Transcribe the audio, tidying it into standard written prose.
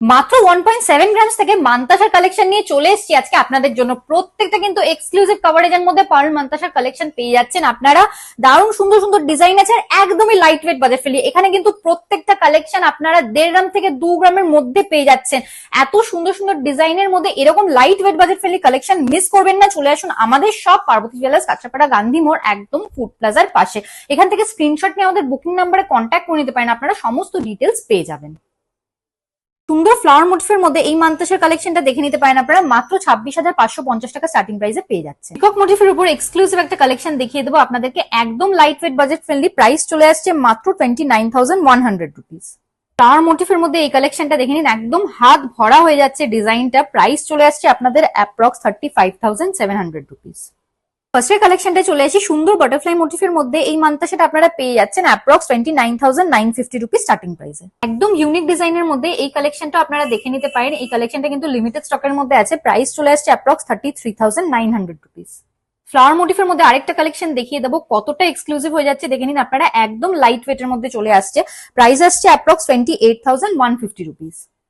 মাত্র 1.7 গ্রামস থেকে মান্তাসার কালেকশন নিয়ে চলে এসেছি আজকে আপনাদের জন্য। প্রত্যেকটা কিন্তু এক্সক্লুসিভ কভারেজের মধ্যে পার্ল মান্তাসার কালেকশন পেয়ে যাচ্ছেন আপনারা। দারুণ সুন্দর সুন্দর ডিজাইন আছে আর একদমই লাইট ওয়েট বাজেট ফ্রেন্ডলি। এখানে কিন্তু প্রত্যেকটা কালেকশন আপনারা 1.5 গ্রাম থেকে 2 গ্রামের মধ্যে পেয়ে যাচ্ছেন। এত সুন্দর সুন্দর ডিজাইনের মধ্যে এরকম light weight budget friendly collection miss করবেন না। চলে আসুন আমাদের সব পার্বতী জুয়েলার্স, কাঁচরাপাড়া, গান্ধী মোড়, একদম ফুড প্লাজার পাশে। এখান থেকে স্ক্রিনশট নিয়ে আমাদের বুকিং নাম্বারে কন্ট্যাক্ট করে নিতে পারেন, আপনারা সমস্ত ডিটেলস পেয়ে যাবেন। সুন্দর ফ্লাওয়ার মোটিফের মধ্যে এই মান্তাসার কালেকশনটা দেখে নিতে পারেন আপনারা। মাত্র 26,550 টাকা স্টার্টিং প্রাইসে পেয়ে যাচ্ছে। পিকক মোটিফের উপর এক্সক্লুসিভ একটা কালেকশন দেখিয়ে দেবো আপনাদেরকে, একদম light weight budget friendly. Price চলে আসছে মাত্র 29,100 রুপিস। ফ্লাওয়ার মোটিফের মধ্যে এই কালেকশনটা দেখে নিন, একদম হাত ভরা হয়ে যাচ্ছে ডিজাইনটা। প্রাইস চলে আসছে আপনাদের অ্যাপ্রক্স 35,700 রুপিস। ফার্স্টের কালেকশনটা চলে আসি সুন্দর বাটারফ্লাই মোটিফের মধ্যে। এই মান্তাসাটা আপনারা পেয়ে যাচ্ছেন অ্যাপ্রক্স 29,950 রুপিস স্টার্টিং প্রাইসে। একদম ইউনিক ডিজাইনের মধ্যে এই কালেকশনটা আপনারা দেখে নিতে পারেন। এই কালেকশনটা কিন্তু লিমিটেড স্টকের মধ্যে আছে। প্রাইস চলে আসছে অ্যাপ্রক্স 33,900 রুপিস। ফ্লাওয়ার মোটিফের মধ্যে আরেকটা কালেকশন দেখিয়ে দেবো, কতটা এক্সক্লুসিভ হয়ে যাচ্ছে দেখে নিন আপনারা। একদম লাইট ওয়েটের মধ্যে চলে আসছে। প্রাইস আসছে অ্যাপ্রক্স 28,150 রুপিস।